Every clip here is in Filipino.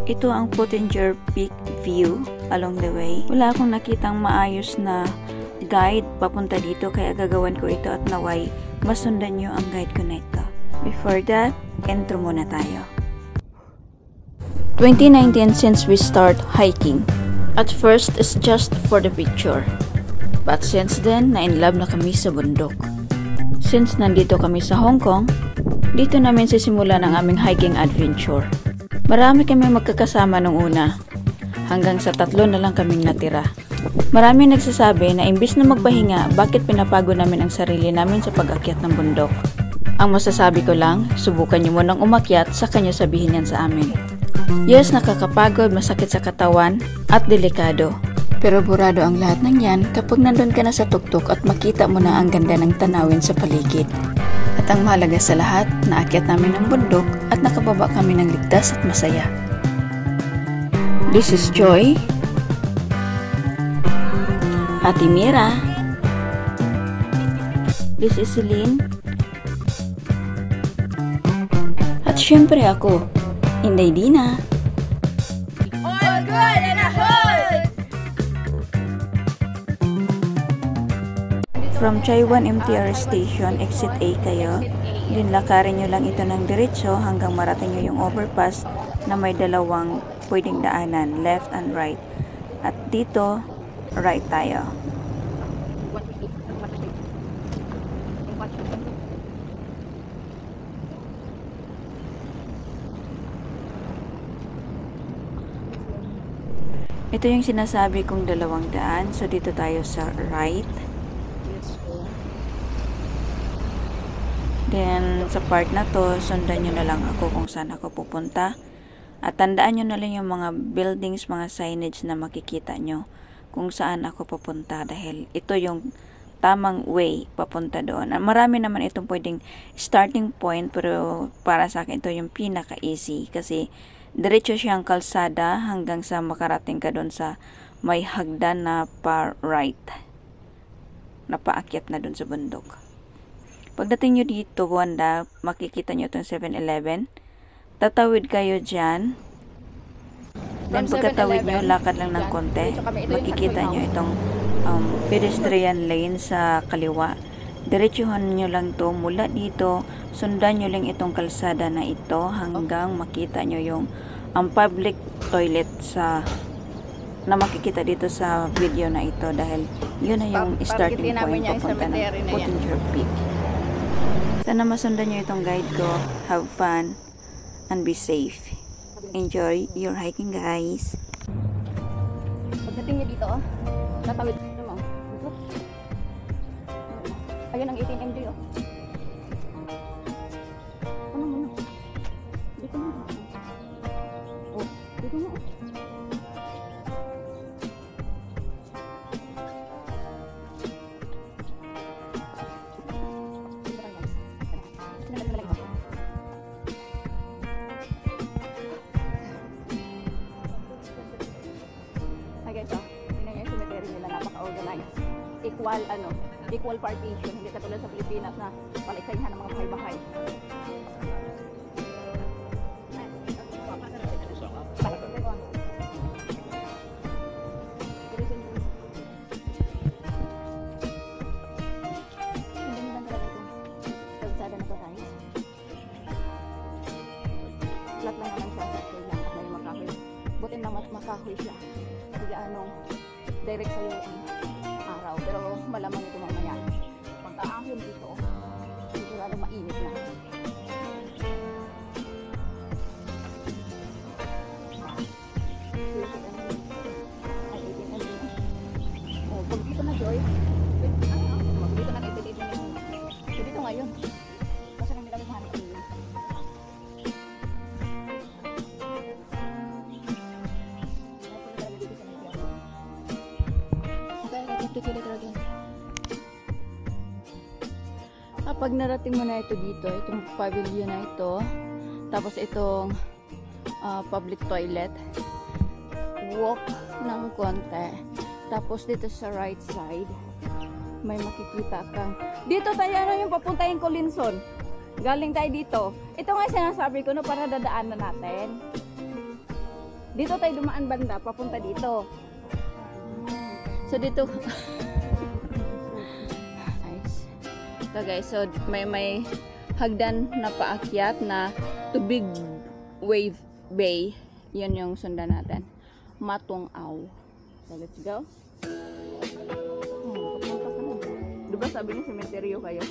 Ito ang Pottinger Peak view along the way. Wala akong nakitang maayos na guide papunta dito kaya gagawan ko ito at naway masundan nyo ang guide ko na ito. Before that, intro muna tayo. 2019 since we start hiking. At first, it's just for the picture. But since then, na-inlove na kami sa bundok. Since nandito kami sa Hong Kong, dito namin sisimula ng aming hiking adventure. Marami kami magkakasama nung una. Hanggang sa 3 na lang kaming natira. Marami nagsasabi na imbis na magpahinga, bakit pinapago namin ang sarili namin sa pag-akyat ng bundok. Ang masasabi ko lang, subukan nyo munang umakyat, saka nyo sabihin yan sa amin. Yes, nakakapagod, masakit sa katawan, at delikado. Pero burado ang lahat ng yan kapag nandun ka na sa tuktok at makita mo na ang ganda ng tanawin sa paligid. At ang mahalaga sa lahat, naakyat namin ng bundok at nakababa kami ng ligtas at masaya. This is Joy, Ate Mira, this is Celine, at syempre ako, Inday Dina. All good and a hold! From Chaiwan MTR Station, exit A kayo. Din lakarin nyo lang ito ng diretso hanggang marating nyo yung overpass na may dalawang pwedeng daanan, left and right. At dito, right tayo. Ito yung sinasabi kong dalawang daan. So, dito tayo sa right. Then, sa part na to, sundan nyo na lang ako kung saan ako pupunta. At tandaan nyo na lang yung mga buildings, mga signage na makikita nyo kung saan ako pupunta. Dahil ito yung tamang way papunta doon. Marami naman itong pwedeng starting point, pero para sa akin ito yung pinaka-easy. Kasi diretso siyang kalsada hanggang sa makarating ka doon sa may hagdan na pa-right. Na paakyat na doon sa bundok. Pagdating nyo dito, Wanda, makikita nyo itong 7-Eleven. Tatawid kayo dyan. Then pagkatawid nyo, lakad lang ng konti. Makikita nyo itong pedestrian lane sa kaliwa. Diretsuhan nyo lang to mula dito. Sundan nyo lang itong kalsada na ito hanggang makita nyo yung public toilet na makikita dito sa video na ito. Dahil yun na yung starting point papunta ng Pottinger Peak. Sana masundan nyo itong guide ko. Have fun and be safe. Enjoy your hiking, guys. Pagdating niyo dito, tatawid mo. Ayun ang 18 MJ, oh. Ano mo na? Dito mo. Oh, dito mo. Equal partition, hindi katulad sa Pilipinas na palaiksayan ng mga bahay-bahay. Flat lang naman siya sa kailang at may makahoy. Butin na makahoy siya. Hindi anong direct sa'yo ang araw. Pero malamang ito mamaya. Pagka-ahon dito, sigurado mainit na. Oh, pag dito na, Joy. Pag dito na, dito na. So, dito ngayon. Kasi nang nilamig hanap ko yun. Pag narating mo na ito dito, itong pavilion na ito, tapos itong public toilet, walk ng konti, tapos dito sa right side may makikita kang dito tayo na yung papuntahin ko Linson, galing tayo dito. Ito nga sinasabi ko, no, para dadaanan natin. Dito tayo dumaan banda, papunta dito. So dito. Nice. So guys, so may hagdan na paakyat na Tubig Wave Bay. Yun yung sundan natin. Matungaw. So let's go. Diba sabi niya sementeryo kayo?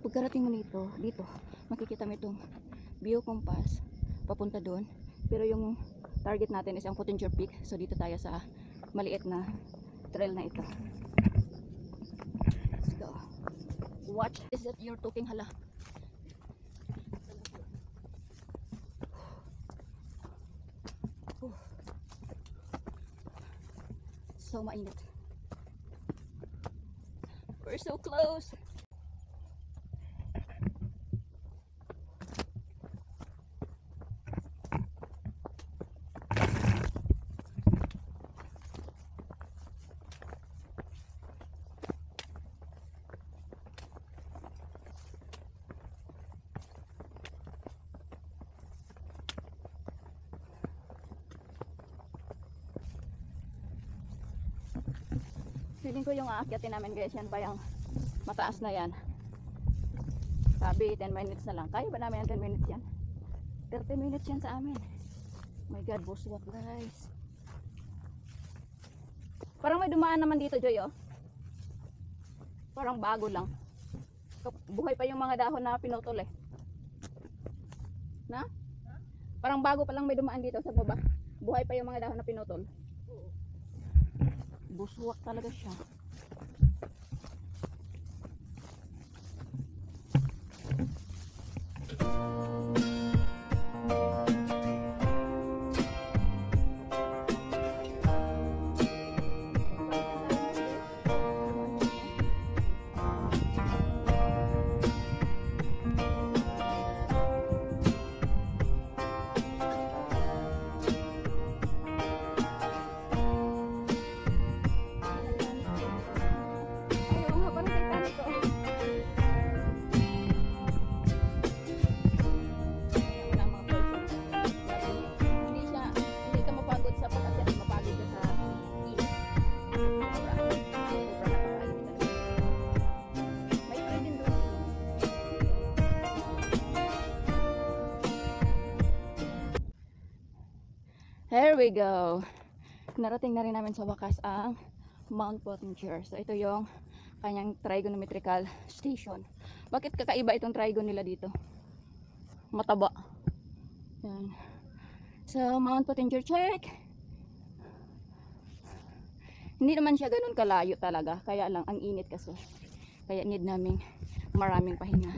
Pagkarating mo dito, makikita mo itong view compass papunta doon. Pero yung target natin is ang Pottinger Peak. So dito tayo sa maliit na trail na ito. Let's go. Watch. Is that you're talking hala? So mainit. We're so close. Feeling ko yung aakyatin namin guys, yan pa yung mataas na yan. Sabi 10 minutes na lang. Kaya ba namin yung 10 minutes yan? 30 minutes yan sa amin. Oh my god, buswak guys. Parang may dumaan naman dito, Joy, oh. Parang bago lang. Buhay pa yung mga dahon na pinutol eh. Na? Parang bago pa lang may dumaan dito sa baba. Buhay pa yung mga dahon na pinutol. Buswak talaga siya. Here we go. Narating na rin namin sa wakas ang Mount Pottinger. So ito yung kanyang trigonometrical station. Bakit kakaiba itong trigon nila dito? Mataba. Yan. So Mount Pottinger, check. Hindi naman siya ganun kalayo talaga. Kaya lang ang init kasi. Kaya need namin maraming pahinga.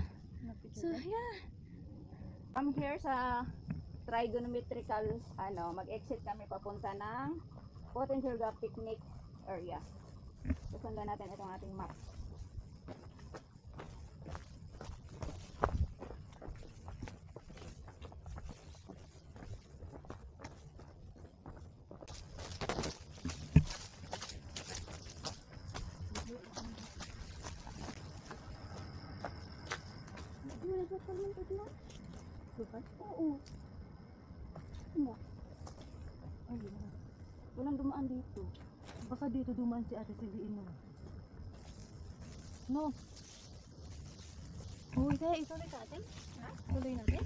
So yeah. I'm here sa trigonometrical, mag-exit kami papunta ng Pottinger Picnic area. Susundan natin itong ating map. Oo. Ano? Ayun. Walang dumaan dito. Baka dito dumaan si Ate Celiin mo. No. Uy, kaya ituloy natin? Ha? Tuloy natin?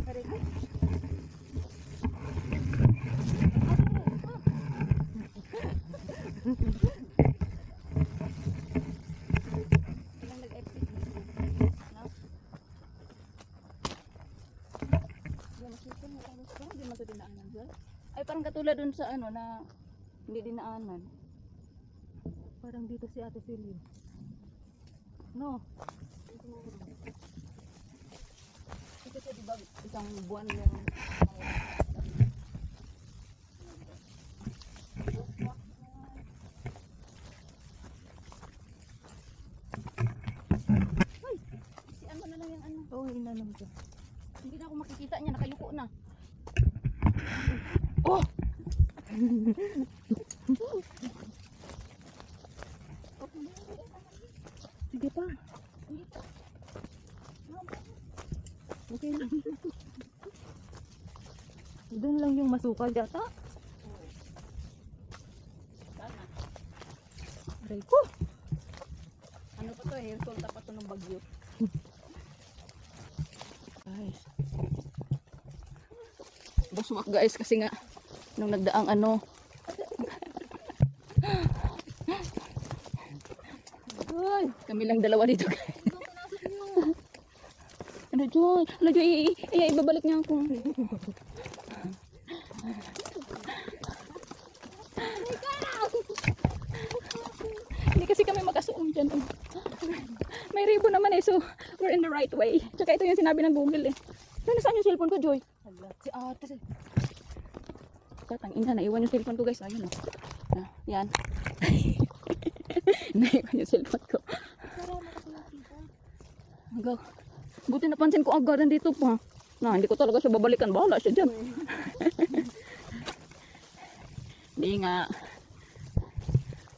Karika? Ilang nag-exit dito? No? Hindi masipin mo. Parang hindi man ito dinaanan. Ay, parang katulad dun sa na hindi dinaanan. Parang dito si Ate Celine. No? Kasi diba isang buwan yung si ano na lang yung ano. Oo, inalam ko. Hindi na ako makikita niya, nakayuko na. Sige pa. Okay lang. Doon lang yung masukal yata. Sana. Aray ko. Ano pa to, hair tool pa to ng bagyo. Guys. Buswak guys kasi nga nung nagdaang ano. Ay, kami lang dalawa dito guys. Ano Joy? Ano Joy? Ibabalik niya ako. Hindi kasi kami makasuong dyan. May ribbon naman eh, so we're in the right way. Tsaka ito yung sinabi ng Google eh. Nasaan yung cellphone ko, Joy? Si Ate. Katang ina, naiwan yung cellphone ko guys. Ayun o. Ah, yan. Naiwan yung cellphone ko. Hanggang. Buti napansin ko agad dito pa. Na, hindi ko talaga siya babalikan. Bahala siya dyan. Hindi nga.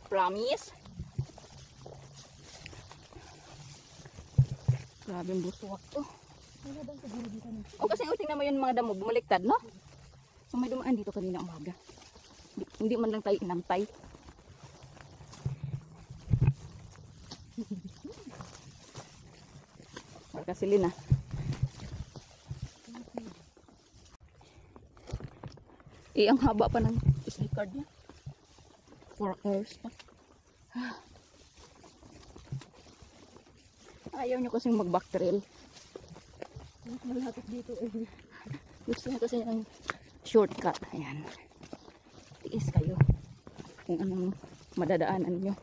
Promise. Grabe yung buswak to. O kasi tingnan mo yung mga damo, bumaliktad, no? So may dumaan dito kanina umaga. Hindi man lang tayo inantay. Kasi Lina. Ang haba pa ng SD card niya. 4 hours pa. Ayaw nyo kasing mag-back trail. Malapit dito eh. Gusto niya kasi ng shortcut. Ayan. Tiis kayo. Kung anong madadaanan nyo.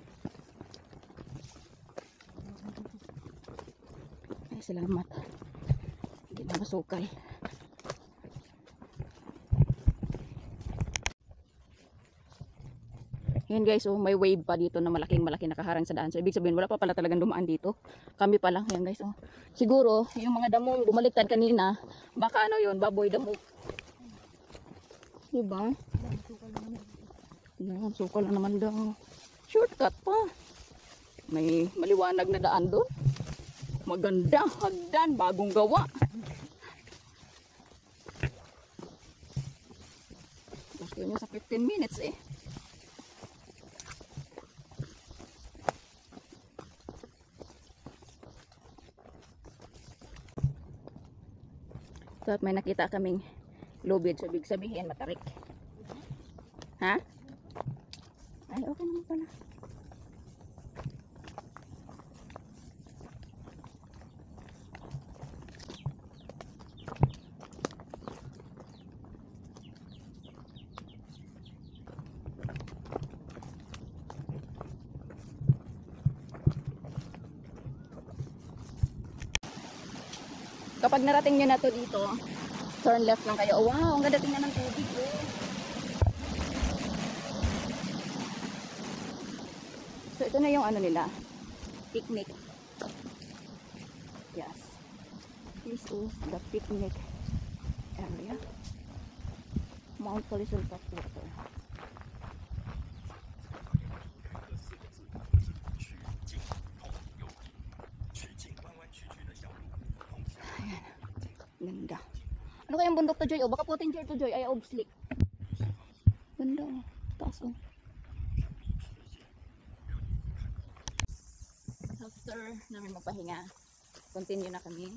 Ay, salamat. Hindi na masukal. Ayan guys, oh, may wave pa dito na malaki nakaharang sa daan. So, ibig sabihin, wala pa pala talagang dumaan dito. Kami pa lang. Ayan guys, oh. Siguro, yung mga damo bumaliktad kanina, baka ano yun, baboy damo. Diba? Yan, sukal na naman daw. Shortcut pa. May maliwanag na daan doon. Maganda, hagdan, bagong gawa. Gusto nyo sa 15 minutes eh. So, at may nakita kaming lubid. So, ibig sabihin, matarik. Ha? Ay, okay naman pala. Kapag narating nyo na to dito, turn left lang kayo. Wow, ang ganda tingnan ng tubig. Oh. So, ito na yung ano nila. Picnic. Yes. This is the picnic area. Mount Polisul Water. Ganda. Ano kayang bundok to, Joy? O baka potential to, Joy. Ay, obslick. Ganda, oh. Taas, oh. After namin magpahinga, continue na kami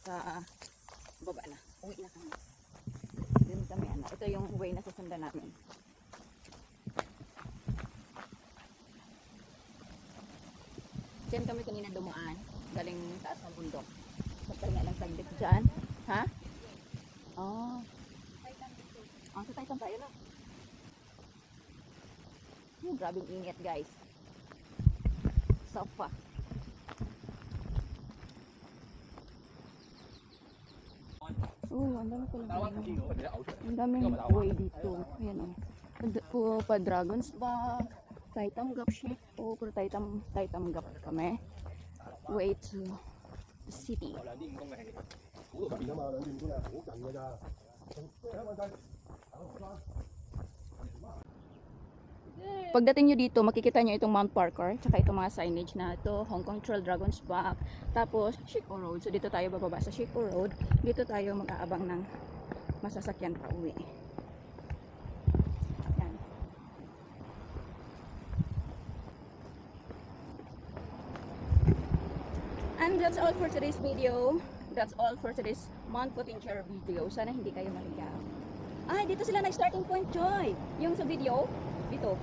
sa baba na. Uwi na kami. Dito kami, ano. Ito yung way na susundan namin. Diyan kami kanina dumaan. Galing taas ng bundok. Magpahinga lang saglit dyan. Ha? Oh. Sa Titan tayo na. Oh, grabing init guys. Safa. Oh, ang dami pala. Ang daming way dito. Ayan o. Pa Dragon's Back, Taitam Gap ship. Oh, pero Taitam Gap kami. Way to the city. Pagdating nyo dito, makikita nyo itong Mount Parker, tsaka itong mga signage na ito, Hong Kong Trail, Dragon's Back, tapos Shiko Road. So dito tayo bababa sa Shiko Road, dito tayo mag-aabang ng masasakyan pa uwi. Yan. And that's all for today's video. That's all for today's Mount Pottinger video. Sana hindi kayo maligaw. Ay, dito sila nag-starting point, Joy. Yung sa video, dito.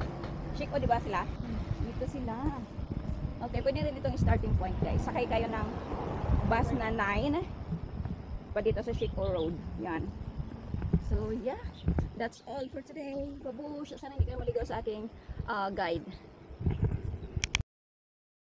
Chico, di ba sila? Dito sila. Okay, pwede rin itong starting point, guys. Sakay kayo ng bus na 9 pa dito sa Chico Road. Yan. So, yeah. That's all for today. Babush. Sana hindi kayo maligaw sa aking guide.